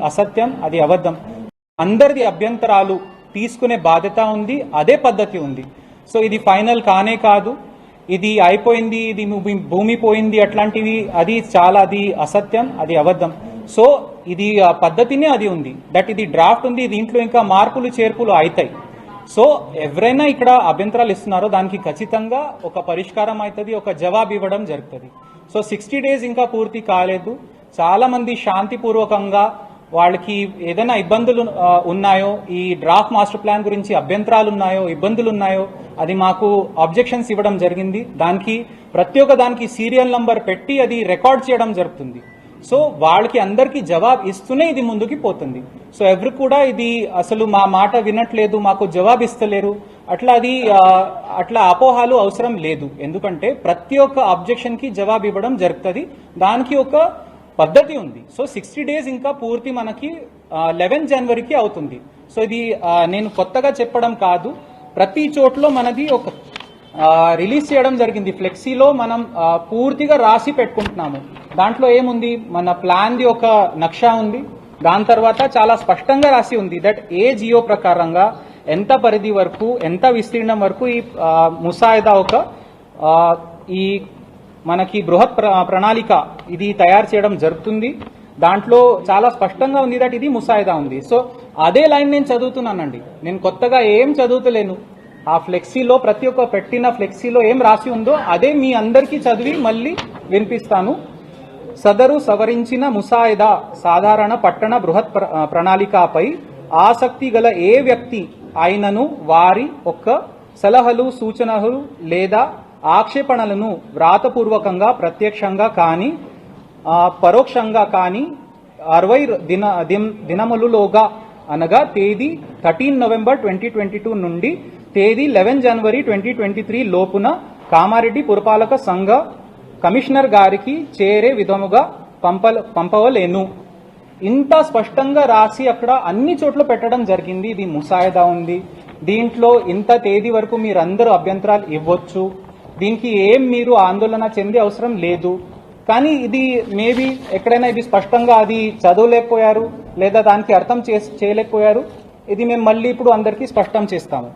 అసత్యం, అది అబద్ధం. అందరిది అభ్యంతరాలు తీసుకునే బాధ్యత ఉంది, అదే పద్ధతి ఉంది. సో ఇది ఫైనల్ కానే కాదు, ఇది అయిపోయింది, ఇది భూమి పోయింది అట్లాంటివి, అది అసత్యం, అది అబద్ధం. సో ఇది పద్ధతినే అది ఉంది, దట్ ఇది డ్రాఫ్ట్ ఉంది, దీంట్లో ఇంకా మార్పులు చేర్పులు అవుతాయి. సో ఎవరైనా ఇక్కడ అభ్యంతరాలు ఇస్తున్నారో దానికి ఖచ్చితంగా ఒక పరిష్కారం అవుతుంది, ఒక జవాబు ఇవ్వడం జరుగుతుంది. సో 60 days ఇంకా పూర్తి కాలేదు. చాలా మంది శాంతిపూర్వకంగా వాళ్ళకి ఏదైనా ఇబ్బందులు ఉన్నాయో, ఈ డ్రాఫ్ట్ మాస్టర్ ప్లాన్ గురించి అభ్యంతరాలు ఉన్నాయో, ఇబ్బందులు ఉన్నాయో, అది మాకు అబ్జెక్షన్స్ ఇవ్వడం జరిగింది. దానికి ప్రతి ఒక్క దానికి సీరియల్ నంబర్ పెట్టి అది రికార్డ్ చేయడం జరుగుతుంది. సో వాళ్ళకి అందరికీ జవాబు ఇస్తూనే ఇది ముందుకు పోతుంది. సో ఎవరు కూడా ఇది అసలు మా మాట వినట్లేదు, మాకు జవాబు ఇస్తలేరు, అట్లా అపోహాలు అవసరం లేదు. ఎందుకంటే ప్రతి ఒక్క అబ్జెక్షన్ కి జవాబు ఇవ్వడం జరుగుతుంది, దానికి ఒక పద్ధతి ఉంది. సో 60 days ఇంకా పూర్తి మనకి 11 January అవుతుంది. సో ఇది నేను కొత్తగా చెప్పడం కాదు, ప్రతి చోట్ల మనది ఒక రిలీజ్ చేయడం జరిగింది. ఫ్లెక్సీలో మనం పూర్తిగా రాసి పెట్టుకుంటున్నాము. దాంట్లో ఏముంది, మన ప్లాన్ది ఒక నక్షా ఉంది, దాని తర్వాత చాలా స్పష్టంగా రాసి ఉంది దట్ ఏ జియో ప్రకారంగా ఎంత పరిధి వరకు, ఎంత విస్తీర్ణం వరకు ఈ ముసాయిదా ఈ మనకి బృహత్ ప్రణాళిక ఇది తయారు చేయడం జరుగుతుంది. దాంట్లో చాలా స్పష్టంగా ఉంది దట్ ఇది ముసాయిదా ఉంది. సో అదే లైన్ నేను చదువుతున్నానండి, నేను కొత్తగా ఏం చదువుతలేను. ఆ ఫ్లెక్సీలో ప్రతి ఒక్క పెట్టిన ఫ్లెక్సీలో ఏం రాసి ఉందో అదే మీ అందరికీ చదివి మళ్ళీ వినిపిస్తాను. సదరు సవరించిన ముసాయిదా సాధారణ పట్టణ బృహత్ ప్రణాళికపై ఆసక్తి గల ఏ వ్యక్తి అయినను వారి సలహాలు, సూచనలు లేదా ఆక్షేపణలను వ్రాతపూర్వకంగా ప్రత్యక్షంగా కానీ పరోక్షంగా కానీ 60 దినములులోగా అనగా తేదీ 13 November 2022 నుండి తేదీ 11 January 2023 లోపున కామారెడ్డి పురపాలక సంఘ కమిషనర్ గారికి చేరే విధముగా పంపవలేను. ఇంత స్పష్టంగా రాసి అక్కడ అన్ని చోట్ల పెట్టడం జరిగింది. ఇది ముసాయిదా ఉంది, దీంట్లో ఇంత తేదీ వరకు మీరందరూ అభ్యంతరాలు ఇవ్వచ్చు, దీనికి ఏం మీరు ఆందోళన చెందే అవసరం లేదు. కానీ ఇది మేబీ ఎక్కడైనా ఇది స్పష్టంగా అది చదవలేకపోయారు లేదా దానికి అర్థం చేయలేకపోయారు, ఇది మేము మళ్ళీ ఇప్పుడు అందరికీ స్పష్టం చేస్తాము.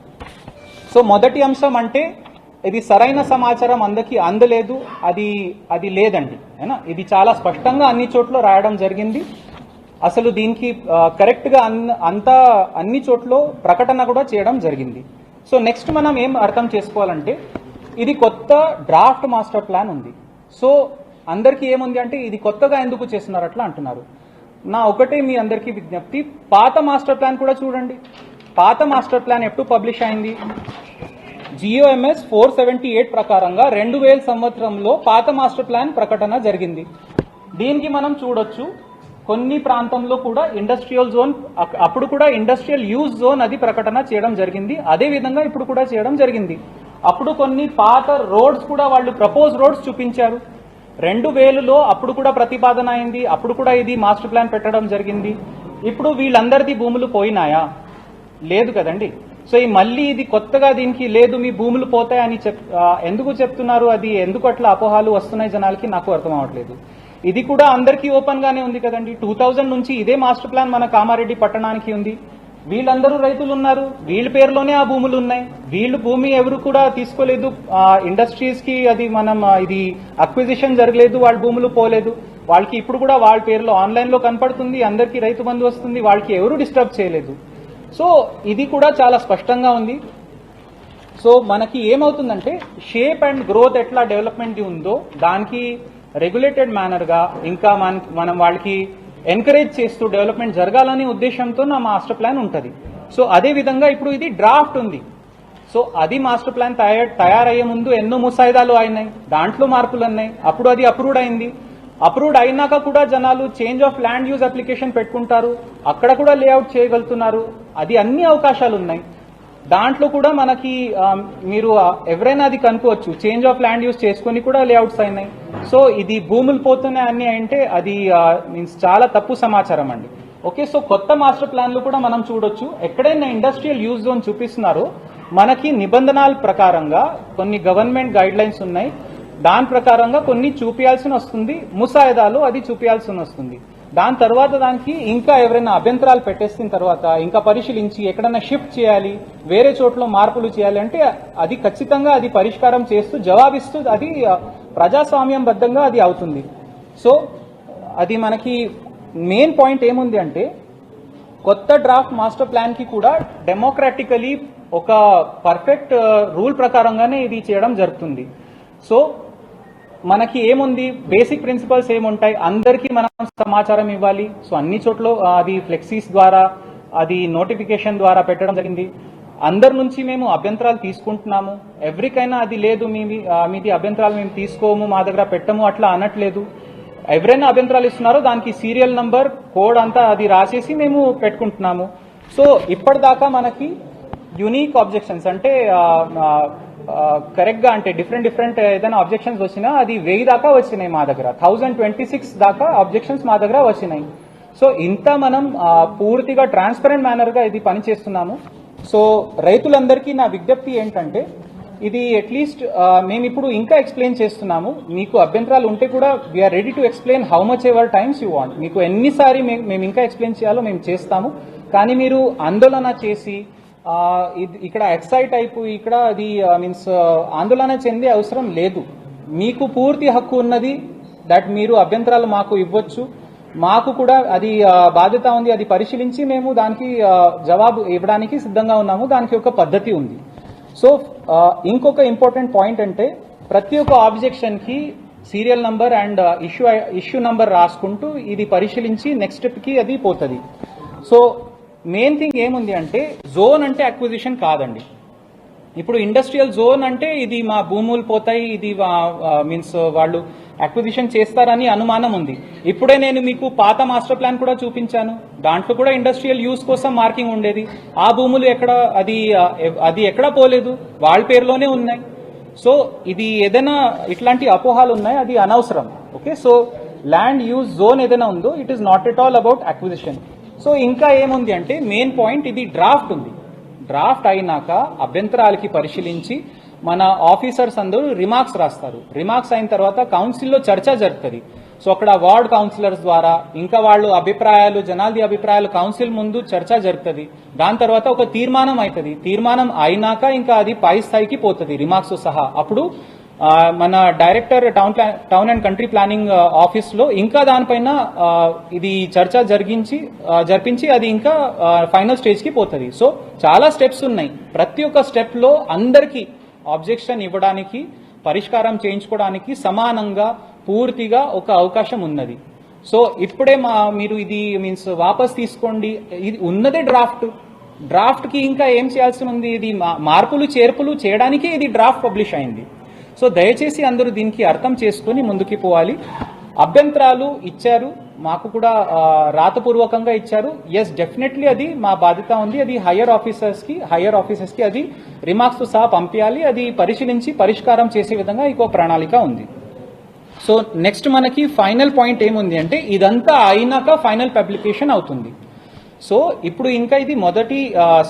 సో మొదటి అంశం అంటే ఇది సరైన సమాచారం అందరికీ అందలేదు, అది లేదండి, ఇది చాలా స్పష్టంగా అన్ని చోట్ల రాయడం జరిగింది. అసలు దీనికి కరెక్ట్గా అన్ని చోట్ల ప్రకటన కూడా చేయడం జరిగింది. సో నెక్స్ట్ మనం ఏం అర్థం చేసుకోవాలంటే ఇది కొత్త డ్రాఫ్ట్ మాస్టర్ ప్లాన్ ఉంది. సో అందరికీ ఏముంది అంటే ఇది కొత్తగా ఎందుకు చేస్తున్నారు అట్లా అంటున్నారు. నా ఒకటే మీ అందరికీ విజ్ఞప్తి, పాత మాస్టర్ ప్లాన్ కూడా చూడండి. పాత మాస్టర్ ప్లాన్ ఎప్పుడు పబ్లిష్ అయింది? GOMS 478 ప్రకారంగా 2000 సంవత్సరంలో పాత మాస్టర్ ప్లాన్ ప్రకటన జరిగింది. దీనికి మనం చూడొచ్చు, కొన్ని ప్రాంతంలో కూడా ఇండస్ట్రియల్ జోన్, అప్పుడు కూడా ఇండస్ట్రియల్ యూజ్ జోన్ అది ప్రకటన చేయడం జరిగింది. అదే విధంగా ఇప్పుడు కూడా చేయడం జరిగింది. అప్పుడు కొన్ని పాత రోడ్స్ కూడా వాళ్ళు ప్రపోజ్ రోడ్స్ చూపించారు. 2000లో అప్పుడు కూడా ప్రతిపాదన అయింది, అప్పుడు కూడా ఇది మాస్టర్ ప్లాన్ పెట్టడం జరిగింది. ఇప్పుడు వీళ్ళందరిది భూములు పోయినాయా? లేదు కదండి. సో ఈ మళ్ళీ ఇది కొత్తగా దీనికి లేదు మీ భూములు పోతాయని ఎందుకు చెప్తున్నారు? అది ఎందుకు అట్లా అపోహాలు వస్తున్నాయి జనాలకి నాకు అర్థం అవ్వట్లేదు. ఇది కూడా అందరికీ ఓపెన్ గానే ఉంది కదండి. 2000 నుంచి ఇదే మాస్టర్ ప్లాన్ మన కామారెడ్డి పట్టణానికి ఉంది. వీళ్ళందరూ రైతులు ఉన్నారు, వీళ్ళ పేరులోనే ఆ భూములు ఉన్నాయి. వీళ్ళు భూమి ఎవరు కూడా తీసుకోలేదు, ఇండస్ట్రీస్ కి అది ఇది అక్విజిషన్ జరగలేదు, వాళ్ళ భూములు పోలేదు. వాళ్ళకి ఇప్పుడు కూడా వాళ్ళ పేరులో ఆన్లైన్ లో కనపడుతుంది, అందరికీ రైతు బంధు వస్తుంది, వాళ్ళకి ఎవరు డిస్టర్బ్ చేయలేదు. సో ఇది కూడా చాలా స్పష్టంగా ఉంది. సో మనకి ఏమవుతుందంటే షేప్ అండ్ గ్రోత్ ఎట్లా డెవలప్మెంట్ ఉందో దానికి రెగ్యులేటెడ్ మేనర్ గా ఇంకా మనం వాళ్ళకి ఎంకరేజ్ చేస్తూ డెవలప్మెంట్ జరగాలనే ఉద్దేశంతో నా మాస్టర్ ప్లాన్ ఉంటుంది. సో అదే విధంగా ఇప్పుడు ఇది డ్రాఫ్ట్ ఉంది. సో అది మాస్టర్ ప్లాన్ తయారయ్యే ముందు ఎన్నో ముసాయిదాలు అయినాయి, దాంట్లో మార్పులు అన్నాయి, అప్పుడు అది అప్రూవ్డ్ అయింది. అప్రూవ్డ్ అయినాక కూడా జనాలు change of land use application పెట్టుకుంటారు, అక్కడ కూడా లేఅవుట్ చేయగలుగుతున్నారు, అది అన్ని అవకాశాలు ఉన్నాయి. దాంట్లో కూడా మనకి మీరు ఎవరైనా అది కనుక్కోవచ్చు, చేంజ్ ఆఫ్ ల్యాండ్ యూజ్ చేసుకుని కూడా లేఅవుట్స్ అయినాయి. సో ఇది భూములు పోతున్నాయి అన్ని అంటే అది మీన్స్ చాలా తప్పు సమాచారం అండి. ఓకే, సో కొత్త మాస్టర్ ప్లాన్లు కూడా మనం చూడొచ్చు. ఎక్కడైనా ఇండస్ట్రియల్ యూజ్ జోన్ చూపిస్తున్నారో మనకి నిబంధనల ప్రకారంగా కొన్ని గవర్నమెంట్ గైడ్ లైన్స్ ఉన్నాయి, దాని ప్రకారంగా కొన్ని చూపించాల్సి వస్తుంది, ముసాయిదాలు అది చూపించాల్సి వస్తుంది. దాని తర్వాత దానికి ఇంకా ఎవరైనా అభ్యంతరాలు పెట్టేసిన తర్వాత ఇంకా పరిశీలించి ఎక్కడైనా షిఫ్ట్ చేయాలి, వేరే చోట్ల మార్పులు చేయాలి అంటే అది ఖచ్చితంగా అది పరిష్కారం చేస్తూ జవాబిస్తూ అది ప్రజాస్వామ్యం బద్దంగా అది అవుతుంది. సో అది మనకి మెయిన్ పాయింట్ ఏముంది అంటే కొత్త డ్రాఫ్ట్ మాస్టర్ ప్లాన్ కి కూడా డెమోక్రాటికలీ ఒక పర్ఫెక్ట్ రూల్ ప్రకారంగానే ఇది చేయడం జరుగుతుంది. సో మనకి ఏముంది, బేసిక్ ప్రిన్సిపల్స్ ఏముంటాయి, అందరికీ మనం సమాచారం ఇవ్వాలి. సో అన్ని చోట్ల అది ఫ్లెక్సీస్ ద్వారా అది నోటిఫికేషన్ ద్వారా పెట్టడం జరిగింది. అందరి నుంచి మేము అభ్యంతరాలు తీసుకుంటున్నాము. ఎవరికైనా అది లేదు మీది అభ్యంతరాలు మేము తీసుకోము, మా దగ్గర పెట్టము అట్లా అనట్లేదు. ఎవరైనా అభ్యంతరాలు ఇస్తున్నారో దానికి సీరియల్ నంబర్ కోడ్ అంతా అది రాసేసి మేము పెట్టుకుంటున్నాము. సో ఇప్పటిదాకా మనకి యునీక్ ఆబ్జెక్షన్స్ అంటే కరెక్ట్ గా అంటే డిఫరెంట్ ఏదైనా ఆబ్జెక్షన్స్ వచ్చినా అది 1000 దాకా వచ్చినాయి మా దగ్గర. 1026 దాకా ఆబ్జెక్షన్స్ మా దగ్గర వచ్చినాయి. సో ఇంత మనం పూర్తిగా ట్రాన్స్పరెంట్ మేనర్ గా ఇది పని చేస్తున్నాము. సో రైతులందరికీ నా విజ్ఞప్తి ఏంటంటే ఇది అట్లీస్ట్ మేము ఇప్పుడు ఇంకా ఎక్స్ప్లెయిన్ చేస్తున్నాము. మీకు అభ్యంతరాలు ఉంటే కూడా we are ready to explain how much ever times you want. మీకు ఎన్నిసారి మేము ఇంకా ఎక్స్ప్లెయిన్ చేయాలో మేము చేస్తాము. కానీ మీరు ఆందోళన చేసి ఇక్కడ ఎక్సైట్ అయిపోయి ఇక్కడ అది మీన్స్ ఆందోళన చెందే అవసరం లేదు. మీకు పూర్తి హక్కు ఉన్నది దట్ మీరు అభ్యంతరాలు మాకు ఇవ్వచ్చు. మాకు కూడా అది బాధ్యత ఉంది, అది పరిశీలించి మేము దానికి జవాబు ఇవ్వడానికి సిద్ధంగా ఉన్నాము. దానికి ఒక పద్ధతి ఉంది. సో ఇంకొక ఇంపార్టెంట్ పాయింట్ అంటే ప్రతి ఒక్క ఆబ్జెక్షన్ కి serial number and issue number రాసుకుంటూ ఇది పరిశీలించి నెక్స్ట్ స్టెప్ కి అది పోతుంది. సో మెయిన్ థింగ్ ఏముంది అంటే జోన్ అంటే అక్విజిషన్ కాదండి. ఇప్పుడు ఇండస్ట్రియల్ జోన్ అంటే ఇది మా భూములు పోతాయి, ఇది మీన్స్ వాళ్ళు అక్విజిషన్ చేస్తారని అనుమానం ఉంది. ఇప్పుడే నేను మీకు పాత మాస్టర్ ప్లాన్ కూడా చూపించాను. దాంట్లో కూడా ఇండస్ట్రియల్ యూజ్ కోసం మార్కింగ్ ఉండేది. ఆ భూములు ఎక్కడ అది ఎక్కడ పోలేదు, వాళ్ళ పేరులోనే ఉన్నాయి. సో ఇది ఏదైనా ఇట్లాంటి అపోహాలు ఉన్నాయి, అది అనవసరం. Okay, so land use zone ఏదైనా ఉందో it is not at all about acquisition. So ఇంకా ఏముంది అంటే మెయిన్ పాయింట్ ఇది డ్రాఫ్ట్ ఉంది. డ్రాఫ్ట్ అయినాక అభ్యంతరాలకి పరిశీలించి మన ఆఫీసర్స్ అందరూ రిమార్క్స్ రాస్తారు. రిమార్క్స్ అయిన తర్వాత కౌన్సిల్లో చర్చ జరుగుతుంది. సో అక్కడ వార్డ్ కౌన్సిలర్స్ ద్వారా ఇంకా వాళ్ళు అభిప్రాయాలు జనాలది అభిప్రాయాలు కౌన్సిల్ ముందు చర్చ జరుగుతుంది. దాని తర్వాత ఒక తీర్మానం అవుతుంది. తీర్మానం అయినాక ఇంకా అది పై స్థాయికి పోతుంది రిమార్క్స్ సహా. అప్పుడు మన director town and country planning office లో ఇంకా దానిపైన ఇది చర్చ జరిపించి అది ఇంకా ఫైనల్ స్టేజ్ కి పోతుంది. సో చాలా స్టెప్స్ ఉన్నాయి. ప్రతి ఒక్క స్టెప్ లో అందరికీ ఆబ్జెక్షన్ ఇవ్వడానికి పరిష్కారం చేయించుకోవడానికి సమానంగా పూర్తిగా ఒక అవకాశం ఉన్నది. సో ఇప్పుడే మీరు ఇది మీన్స్ వాపస్ తీసుకోండి. ఇది ఉన్నదే డ్రాఫ్ట్ కి ఇంకా ఏం చేయాల్సి ఉంది, ఇది మార్పులు చేర్పులు చేయడానికే ఇది డ్రాఫ్ట్ పబ్లిష్ అయింది. సో దయచేసి అందరూ దీనికి అర్థం చేసుకుని ముందుకు పోవాలి. అభ్యంతరాలు ఇచ్చారు, మాకు కూడా రాతపూర్వకంగా ఇచ్చారు. ఎస్, డెఫినెట్లీ అది మా బాధ్యత ఉంది. అది హయ్యర్ ఆఫీసర్స్ కి అది రిమార్క్స్ తో సహా పంపించాలి. అది పరిశీలించి పరిష్కారం చేసే విధంగా ఇంకో ప్రణాళిక ఉంది. సో నెక్స్ట్ మనకి ఫైనల్ పాయింట్ ఏముంది అంటే ఇదంతా అయినాక ఫైనల్ పబ్లికేషన్ అవుతుంది. సో ఇప్పుడు ఇంకా ఇది మొదటి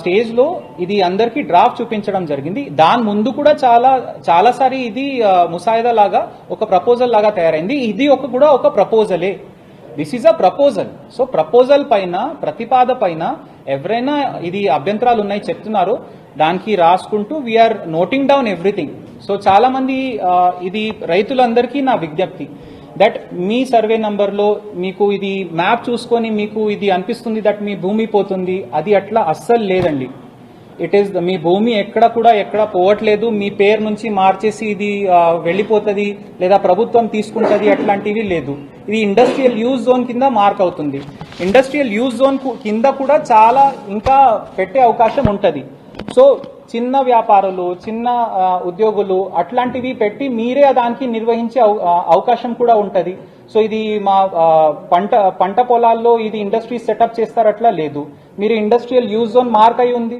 స్టేజ్ లో ఇది అందరికీ డ్రాఫ్ట్ చూపించడం జరిగింది. దాని ముందు కూడా చాలాసారి ఇది ముసాయిదా లాగా ఒక ప్రపోజల్ లాగా తయారైంది. ఇది కూడా ఒక ప్రపోజలే. This is a proposal. So proposal పైన ప్రతిపాద పైన ఎవరైనా ఇది అభ్యంతరాలు ఉన్నాయి చెప్తున్నారో దానికి రాసుకుంటూ we are noting down everything. So చాలా మంది ఇది రైతులందరికీ నా విజ్ఞప్తి దట్ మీ సర్వే నంబర్లో మీకు ఇది మ్యాప్ చూసుకొని మీకు ఇది అనిపిస్తుంది దట్ మీ భూమి పోతుంది. అది అట్లా అస్సలు లేదండి. ఇట్ ఈస్ మీ భూమి ఎక్కడ పోవట్లేదు. మీ పేరు నుంచి మార్చేసి ఇది వెళ్ళిపోతుంది లేదా ప్రభుత్వం తీసుకుంటుంది అట్లాంటివి లేదు. ఇది ఇండస్ట్రియల్ యూజ్ జోన్ కింద మార్క్ అవుతుంది. ఇండస్ట్రియల్ యూజ్ జోన్ కింద కూడా చాలా ఇంకా పెట్టే అవకాశం ఉంటుంది. సో చిన్న వ్యాపారులు చిన్న ఉద్యోగులు అట్లాంటివి పెట్టి మీరే దానికి నిర్వహించే అవకాశం కూడా ఉంటుంది. సో ఇది మా పంట పొలాల్లో ఇది ఇండస్ట్రీ సెటప్ చేస్తారు అట్లా లేదు. మీరు ఇండస్ట్రియల్ యూజ్ జోన్ మార్క్ అయి ఉంది.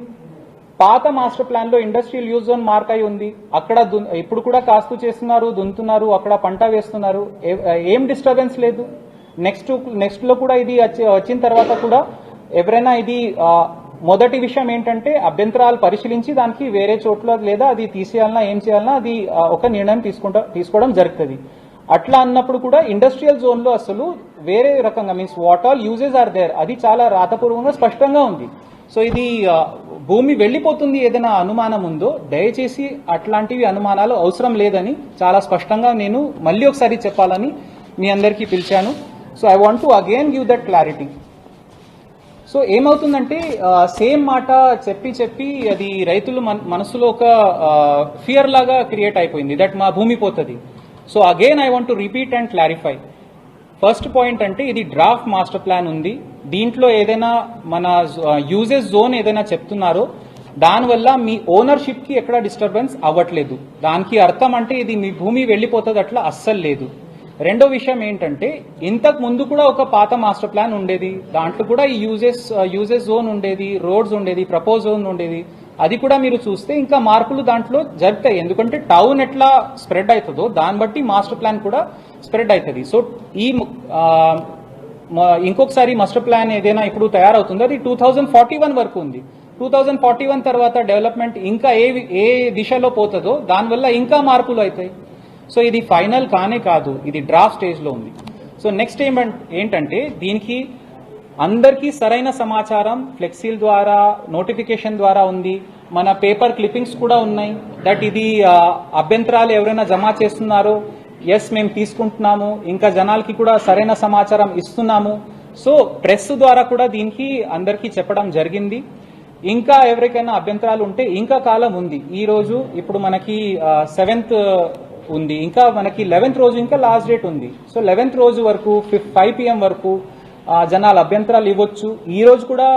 పాత మాస్టర్ ప్లాన్ లో ఇండస్ట్రియల్ యూజ్ జోన్ మార్క్ అయి ఉంది. అక్కడ ఇప్పుడు కూడా కాస్తు చేస్తున్నారు, దున్నుతున్నారు, అక్కడ పంట వేస్తున్నారు, ఏం డిస్టర్బెన్స్ లేదు. నెక్స్ట్ లో కూడా ఇది వచ్చిన తర్వాత కూడా ఎవరైనా ఇది మొదటి విషయం ఏంటంటే అభ్యంతరాలు పరిశీలించి దానికి వేరే చోట్ల లేదా అది తీసేయాలన్నా ఏం చేయాలన్నా అది ఒక నిర్ణయం తీసుకోవడం జరుగుతుంది. అట్లా అన్నప్పుడు కూడా ఇండస్ట్రియల్ జోన్లో అసలు వేరే రకంగా means what all uses are there అది చాలా రాతపూర్వకంగా స్పష్టంగా ఉంది. సో ఇది భూమి వెళ్ళిపోతుంది ఏదైనా అనుమానం ఉందో దయచేసి అట్లాంటివి అనుమానాలు అవసరం లేదని చాలా స్పష్టంగా నేను మళ్ళీ ఒకసారి చెప్పాలని మీ అందరికీ పిలిచాను. So I want to again give that clarity. So ఏమవుతుందంటే సేమ్ మాట చెప్పి అది రైతులు మనసులో ఒక ఫియర్ లాగా క్రియేట్ అయిపోయింది దట్ మా భూమి పోతుంది. So again I want to repeat and clarify. First point అంటే ఇది డ్రాఫ్ట్ మాస్టర్ ప్లాన్ ఉంది. దీంట్లో ఏదైనా మన యూజెస్ జోన్ ఏదైనా చెప్తున్నారో దానివల్ల మీ ఓనర్షిప్కి ఎక్కడ డిస్టర్బెన్స్ అవ్వట్లేదు. దానికి అర్థం అంటే ఇది మీ భూమి వెళ్ళిపోతుంది అట్లా అస్సలు లేదు. రెండో విషయం ఏంటంటే ఇంతకు ముందు కూడా ఒక పాత మాస్టర్ ప్లాన్ ఉండేది. దాంట్లో కూడా ఈ యూజెస్ జోన్ ఉండేది, రోడ్స్ ఉండేది, ప్రపోజ్ జోన్ ఉండేది. అది కూడా మీరు చూస్తే ఇంకా మార్పులు దాంట్లో జరుగుతాయి. ఎందుకంటే టౌన్ ఎట్లా స్ప్రెడ్ అవుతుందో దాన్ని బట్టి మాస్టర్ ప్లాన్ కూడా స్ప్రెడ్ అవుతుంది. సో ఈ ఇంకొకసారి మాస్టర్ ప్లాన్ ఏదైనా ఇప్పుడు తయారవుతుందో అది 2041 వరకు ఉంది. 2041 తర్వాత డెవలప్మెంట్ ఇంకా ఏ దిశలో పోతుందో దానివల్ల ఇంకా మార్పులు అవుతాయి. సో ఇది ఫైనల్ కానే కాదు, ఇది డ్రాఫ్ట్ స్టేజ్లో ఉంది. సో నెక్స్ట్ ఏంటంటే దీనికి అందరికీ సరైన సమాచారం ఫ్లెక్సీల ద్వారా నోటిఫికేషన్ ద్వారా ఉంది. మన పేపర్ క్లిప్పింగ్స్ కూడా ఉన్నాయి దట్ ఇది అభ్యంతరాలు ఎవరైనా జమ చేస్తున్నారో ఎస్ మేము తీసుకుంటున్నాము, ఇంకా జనాలకి కూడా సరైన సమాచారం ఇస్తున్నాము. సో ప్రెస్ ద్వారా కూడా దీనికి అందరికీ చెప్పడం జరిగింది. ఇంకా ఎవరికైనా అభ్యంతరాలు ఉంటే ఇంకా కాలం ఉంది. ఈ రోజు ఇప్పుడు మనకి 7th ఉంది, ఇంకా మనకి 11th రోజు ఇంకా లాస్ట్ డేట్ ఉంది. సో 11th రోజు వరకు 5 PM వరకు జనాలు అభ్యంతరాలు ఇవ్వచ్చు. ఈ రోజు కూడా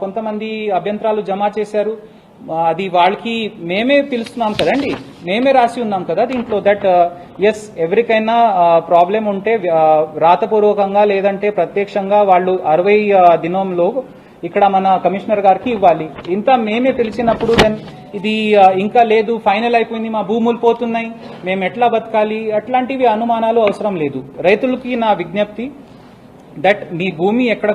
కొంతమంది అభ్యంతరాలు జమ చేశారు. అది వాళ్ళకి మేమే పిలుస్తున్నాం కదండి, మేమే రాసి ఉన్నాం కదా దీంట్లో దట్ ఎస్ ఎవరికైనా ప్రాబ్లం ఉంటే రాతపూర్వకంగా లేదంటే ప్రత్యక్షంగా వాళ్ళు 60 దినంలో ఇక్కడ మన కమిషనర్ గారికి ఇవ్వాలి. ఇంత మేమే పిలిచినప్పుడు దెన్ ఇది ఇంకా లేదు ఫైనల్ అయిపోయింది మా భూములు పోతున్నాయి మేము ఎట్లా బతకాలి అట్లాంటివి అనుమానాలు అవసరం లేదు. రైతులకి నా విజ్ఞప్తి దట్ మీ భూమి ఎక్కడ